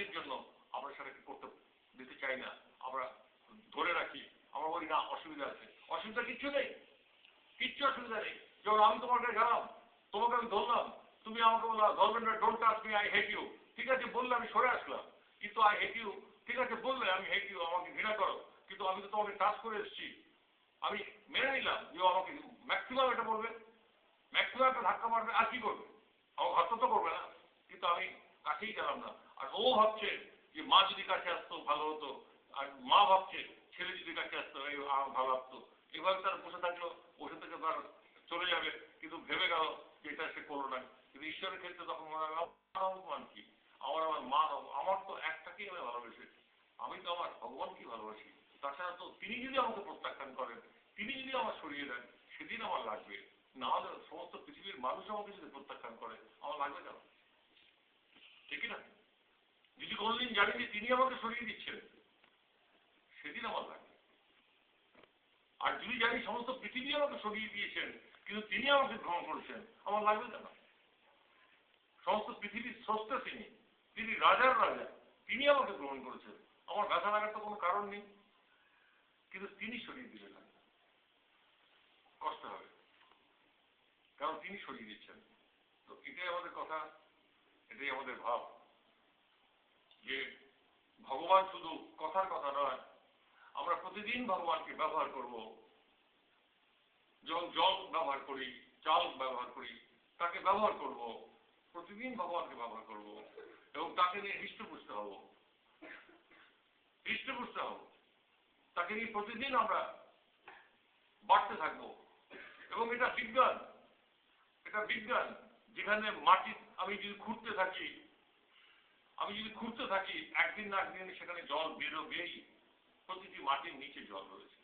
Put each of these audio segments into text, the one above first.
শান্তির জন্য আমরা সেটাকে করতে দিতে চাই না, আমরা ধরে রাখি, আমরা বলি না অসুবিধা আছে। অসুবিধা কিচ্ছু নেই, কিচ্ছু অসুবিধা নেই। যখন আমি তোমার কাছে গেলাম, তোমাকে আমি ধরলাম, তুমি আমাকে বললা ধরবেন না, don't touch me, I hate you. ঠিক আছে বললে আমি সরে আসলাম, কিন্তু আই হেট ইউ, ঠিক আছে বললে আমি হেট ইউ, আমাকে ঘৃণা করো, কিন্তু আমি তো তোমাকে টাচ করে এসেছি, আমি মেনে নিলাম যে আমাকে ম্যাক্সিমাম এটা বলবে, ম্যাক্সিমাম একটা ধাক্কা মারবে, আর কি করবে, আমার হত্যা তো করবে না, কিন্তু আমি কাছেই গেলাম না। আর ও ভাবছে যে মা যদি কাছে আসতো ভালো হতো, আর মা ভাবছে ছেলে যদি কাছে আসতো এই ভালো লাগতো। এভাবে তার বসে থাকলো, বসে থেকে তার চলে যাবে, কিন্তু ভেবে গেল যে এটা সে করলো না। কিন্তু ঈশ্বরের ক্ষেত্রে তখন মনে হয় আমার কি, আমার মা, আমার তো একটাকেই আমি ভালোবেসে, আমি তো আমার ভগবানকেই ভালোবাসি। তাছাড়া তো তিনি যদি আমাকে প্রত্যাখ্যান করেন, তিনি যদি আমার সরিয়ে দেন, সেদিন আমার লাগবে। না হলে সমস্ত পৃথিবীর মানুষ আমাকে যদি প্রত্যাখ্যান করে, আমার লাগবে কেন? ঠিক না? যদি কোনোদিন জানি যে তিনি আমাকে সরিয়ে দিচ্ছেন, সেদিন আমার লাগবে। আর যদি জানি সমস্ত পৃথিবী আমাকে সরিয়ে দিয়েছেন, কিন্তু তিনি আমাকে গ্রহণ করেছেন, আমার লাগবে কেন? সমস্ত পৃথিবীর স্রষ্টা তিনি, তিনি রাজার রাজা, তিনি আমাকে গ্রহণ করেছেন, আমার ব্যথা লাগার তো কোনো কারণ নেই। কিন্তু তিনি সরিয়ে দিলেন না, কষ্ট হবে, কারণ তিনি সরিয়ে দিচ্ছেন। তো এটাই আমাদের কথা, এটাই আমাদের ভাব, যে ভগবান শুধু কথার কথা নয়, আমরা প্রতিদিন ভগবানকে ব্যবহার করব। যেমন জল ব্যবহার করি, চাল ব্যবহার করি, তাকে ব্যবহার করব, প্রতিদিন ভগবানকে ব্যবহার করব, এবং তাকে নিয়ে হৃষ্টপুষ্ট হব, হৃষ্টপুষ্ট হব, তাকে নিয়ে প্রতিদিন আমরা বাড়তে থাকবো। এবং এটা বিজ্ঞান, এটা বিজ্ঞান, যেখানে মাটি আমি যদি খুঁড়তে থাকি, একদিন না একদিন সেখানে জল বেরোবেই। প্রতিটি মাটির নিচে জল রয়েছে,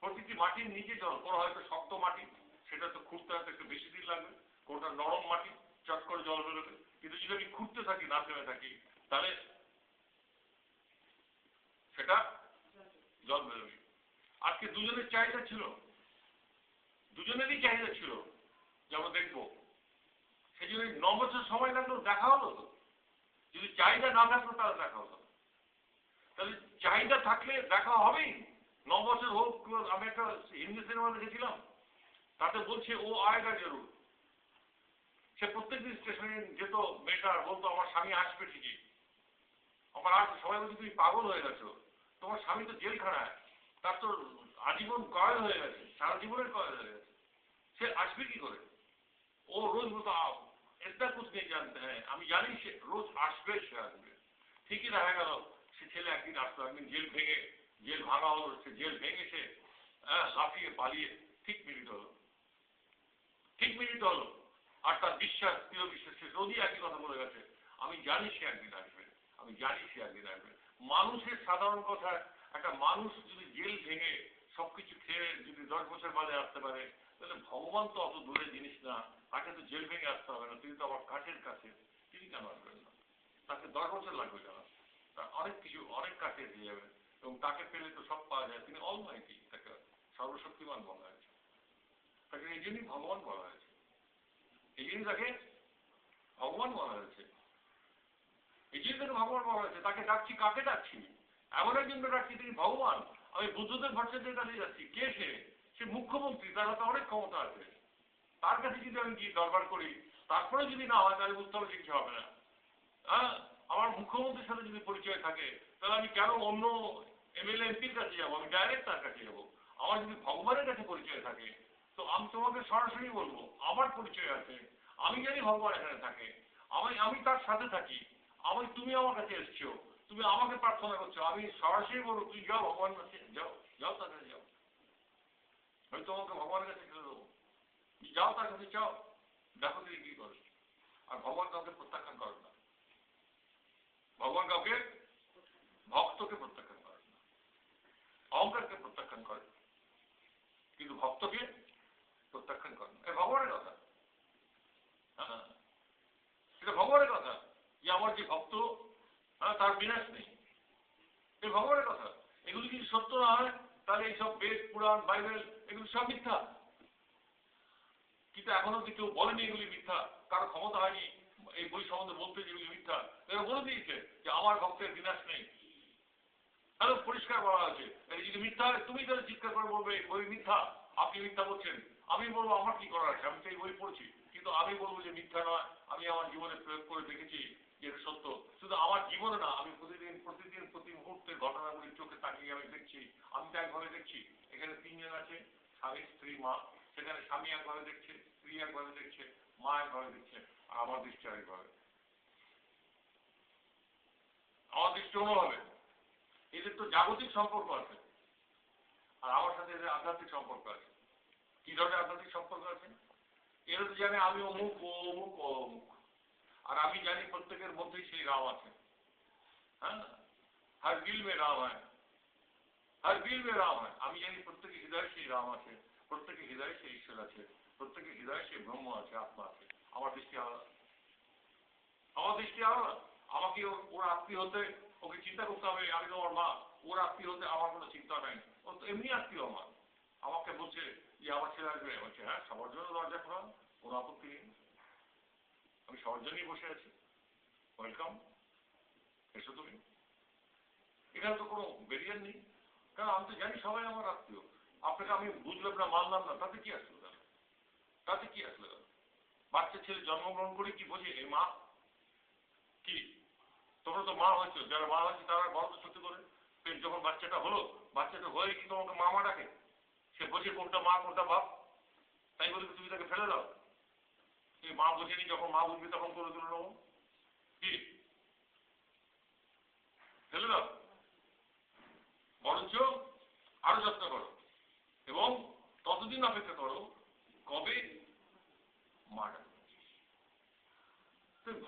প্রতিটি মাটির নিচে জল। কোনো হয়তো শক্ত মাটি, সেটা তো খুঁড়তে হয়তো একটু বেশি দিন লাগবে, কোনটা নরম মাটি, চট করে জল বেরোবে। কিন্তু যদি আমি খুঁড়তে থাকি, না থেমে থাকি, তাহলে সেটা জল বেরোবে। আজকে দুজনের চাহিদা ছিল, দুজনেরই চাহিদা ছিল, যেমন দেখবো। সেই জন্য 9 বছর সময় লাগলো, দেখা হলো তো। যদি চাহিদা না থাকতো তাহলে দেখা হতো, তাহলে চাহিদা থাকলে দেখা হবেই। 9 বছর হোক। আমি একটা হিন্দি সিনেমা দেখেছিলাম, তাতে বলছে ও আয়েগা জরুর। সে প্রত্যেকদিন স্টেশনে যেত, মেয়েটা বলতো আমার স্বামী আসবে ঠিকই, আমার আর সবাই বলছে তুমি পাগল হয়ে গেছো, তোমার স্বামী তো জেলখানায়, তার তো আজীবন কয়েদ হয়ে গেছে, সারা জীবনের কয়েদ হয়ে গেছে, সে আসবে কি করে? ও রোজ বলতো এটা কুছ নেই জানতে হ্যাঁ, আমি জানি সে রোজ আসবে, সে আসবে। ঠিকই দেখা গেল সে ছেলে একদিন আসতো, একদিন জেল ভাঙা হলো, সে জেল ভেঙে সে লাফিয়ে পালিয়ে ঠিক মিনিট হলো, ঠিক মিনিট হলো। আর তার বিশ্বাস, প্রিয় বিশ্বাস, সে রোজই একই কথা বলে গেছে, আমি জানি সে একদিন আসবে, আমি জানি সে একদিন আসবে। মানুষের সাধারণ কথা, একটা মানুষ যদি জেল ভেঙে সবকিছু খেয়ে যদি 10 বছর বাদে আসতে পারে, তাহলে ভগবান তো অত দূরের জিনিস না, তাকে তো জেল ভেঙে আসতে হবে না, তিনি তো আমার কাছের কাছে, তিনি কেন আসবেন না? তাকে 10 বছর লাগবে কেন? তার অনেক কিছু, অনেক কাছে এসে যাবে, এবং তাকে পেলে তো সব পাওয়া যায়। তিনি অলমাইটি, তাকে সর্বশক্তিমান বলা হয়েছে, তাকে এই জন্যই ভগবান বলা হয়েছে, এই জন্য তাকে ভগবান বলা হয়েছে, এই জন্য তাকে ভগবান বলা হয়েছে। তাকে ডাকছি, কাকে ডাকছি? এমন একজনকে ডাকছি তিনি ভগবান। আমি বুদ্ধদেব ভট্টাচার্যের কাছে যাচ্ছি, কে সে? সে মুখ্যমন্ত্রী, তার হাতে অনেক ক্ষমতা আছে, তার কাছে যদি আমি গিয়ে দরবার করি, তারপরে যদি না হয়, তাহলে বুঝতে হবে কিছু হবে না। হ্যাঁ, আমার মুখ্যমন্ত্রীর সাথে যদি পরিচয় থাকে, তাহলে আমি কেন অন্য এমএলএ এমপির কাছে যাবো? আমি ডাইরেক্ট তার কাছে যাবো। আমার যদি ভগবানের কাছে পরিচয় থাকে, তো আমি তোমাকে সরাসরি বলবো আমার পরিচয় আছে, আমি জানি ভগবান এখানে থাকে, আমি তার সাথে থাকি, তুমি আমার কাছে এসছো, তুমি আমাকে প্রার্থনা করছো, আমি সরাসরি বলবো তুই যাও ভগবানের কাছে, যাও, যাও তার কাছে যাও, আমি তোমাকে ভগবানের কাছে ছেড়ে দেবো, যাও তার কাছে, যাও, দেখো তুই কি করো। আর ভগবান কাউকে প্রত্যাখ্যান করেন না, ভগবান কাউকে, ভক্তকে প্রত্যাখ্যান করেন না, অহংকারকে প্রত্যাখ্যান করেন, কিন্তু ভক্তকে প্রত্যাখ্যান করেন। এটা ভগবানের কথা, হ্যাঁ, এটা ভগবানের কথা, যে আমার যে ভক্ত, হ্যাঁ, তার বিনাশ নেই, এটা ভগবানের কথা। এগুলি যদি সত্য না হয়, তাহলে এইসব বেদ, পুরাণ, বাইবেল এগুলি সব মিথ্যা। কিন্তু এখনো কেউ বলেনি এগুলি মিথ্যা, কারো ক্ষমতা হয়নি এই বই সম্বন্ধে বলতে যেগুলি মিথ্যা, এরা বলে দিয়েছে যে আমার ভক্তের বিনাশ নেই। তাহলে পরিষ্কার বলা হয়েছে, এটা যদি মিথ্যা হয় তুমি তাহলে চিৎকার করে বলবে বই মিথ্যা, আপনি মিথ্যা বলছেন। আমি বলবো আমার কি করার আছে, আমি তো এই বই পড়ছি, কিন্তু আমি বলবো যে মিথ্যা নয়, আমি আমার জীবনে প্রয়োগ করে দেখেছি যে এটা সত্য। শুধু আমার জীবনে না, আমি প্রতি মুহূর্তের ঘটনাগুলি চোখে তাকিয়ে আমি দেখছি। আমি তো একভাবে দেখছি, এখানে তিনজন আছে, স্বামী স্ত্রী মা, সেখানে স্বামী একভাবে দেখছে, স্ত্রী একভাবে দেখছে, মা একভাবে দেখছে, আর আমার দৃষ্টি আরেকভাবে, আমার দৃষ্টি অন্যভাবে। এদের তো জাগতিক সম্পর্ক আছে, আর আমার সাথে এদের আধ্যাত্মিক সম্পর্ক আছে। কি ধরনের আধ্যাত্মিক সম্পর্ক আছে? এরা তো জানে আমি অমুক, ও অমুক, ও অমুক, আর আমি জানি প্রত্যেকের মধ্যেই সেই রাম আছে। হ্যাঁ, हर दिल में राम है, हर दिल में राम है। আমি জানি প্রত্যেকের হৃদয়ে সেই রাম আছে, প্রত্যেকের হৃদয়ে সেই ঈশ্বর আছে, প্রত্যেকের হৃদয়ে সেই ব্রহ্ম আছে, আত্মা আছে। আমার দৃষ্টি আলাদা, আমার দৃষ্টি আলাদা। আমাকে ওর আত্মীয় হতে ওকে চিন্তা করতে হবে, আমি তো ওর মা, ওর আত্মীয় হতে আমার কোনো চিন্তা নাই। ও তো এমনি আত্মীয় আমার। আমাকে বলছে যে আমার ছেলে আসবে, বলছে হ্যাঁ সবার জন্য দরজা খোলা, কোনো আপত্তি নেই, আমি সবার জন্যই বসে আছি, ওয়েলকাম, এসো তুমি। এখানে তো কোনো ব্যারিয়ার নেই, কারণ আমি তো জানি সবাই আমার আত্মীয়। আপনাকে আমি বুঝলাম না, মানলাম না, তাতে কি আসলো? তাতে কি আসলো? বাচ্চা ছেলে জন্মগ্রহণ করে কি বোঝে এই মা কি? তোমরা তো মা হয়েছো, যারা মা হয়েছে তারা গর্ব সত্যি করে। যখন বাচ্চাটা হলো, বাচ্চাটা হয়ে কি তোমাকে মা মা ডাকে? সে বোঝে কোনটা মা কোনটা বাপ, তাই বলে তুমি তাকে ফেলে দাও? তুমি মা বোঝেনি, যখন মা বুঝবে তখন করে তুলে নেবো কি? ফেলে দাও? বরঞ্চ আরো যত্ন করো, এবং ততদিন অপেক্ষা করো কবে মা ডাকবে।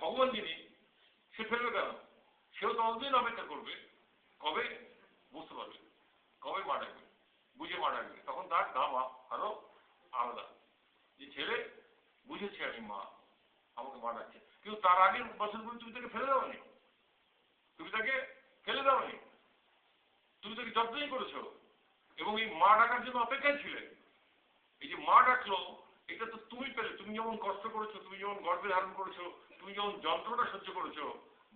ভগবান যিনি, সে ফেলবে কেন? সেও ততদিন অপেক্ষা করবে কবে বুঝতে পারবে, কবে মা ডাকবে, বুঝে মা ডাকবে, তখন তার দাম আরো আলাদা। যে ছেলে বুঝেছে আমি মা, আমাকে মা ডাকছে, কিন্তু তার আগের বছরগুলো তুমি তাকে ফেলে দাওনি, তুমি তাকে ফেলে দাওনি, তুমি তাকে যত্নই করেছো, এবং এই মা ডাকার জন্য অপেক্ষায় ছিলে। এই যে মা ডাকলো, এটা তো তুমি পেলে। তুমি যেমন কষ্ট করেছো, তুমি যেমন গর্ভে ধারণ করেছো, তুমি যেমন যন্ত্রণা সহ্য করেছো,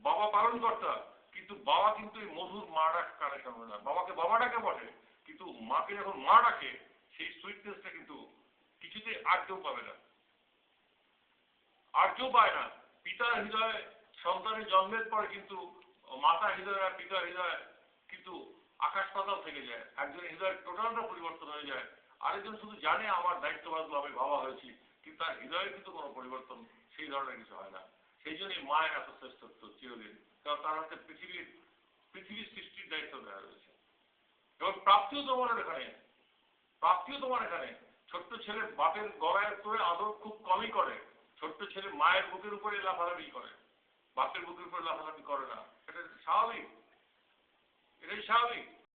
বাবা পালন কর্তা, কিন্তু বাবা কিন্তু এই মধুর মা ডাক কানে শোনে না। বাবাকে বাবা ডাকে বটে, কিন্তু মাকে যখন মা ডাকে, সেই সুইটনেসটা কিন্তু কিছুতে আর কেউ পাবে না, আর কেউ পায় না। পিতার হৃদয়ে সন্তানের জন্মের পর কিন্তু মাতা হৃদয় আর পিতার হৃদয় কিন্তু আকাশ পাতাল থেকে যায়। একজনের হৃদয়ের টোটালটা পরিবর্তন হয়ে যায়, আরেকজন শুধু জানে আমার দায়িত্ব বাঁধলো, আমি বাবা হয়েছি, কিন্তু তার হৃদয়ে কিন্তু কোনো পরিবর্তন সেই ধরনের কিছু হয় না। সেই জন্যই মায়ের এত শ্রেষ্ঠত্ব চিরদিন, কারণ তার হাতে পৃথিবীর সৃষ্টির দায়িত্ব দেওয়া রয়েছে, এবং প্রাপ্তিও তোমার এখানে, প্রাপ্তিও তোমার এখানে। ছোট্ট ছেলে বাপের গলায় করে আদর খুব কমই করে, ছোট্ট ছেলে মায়ের বুকের উপরে লাফালাফি করে, বাপের বুকের উপরে লাফালাফি করে না। এটা স্বাভাবিক, এটাই স্বাভাবিক।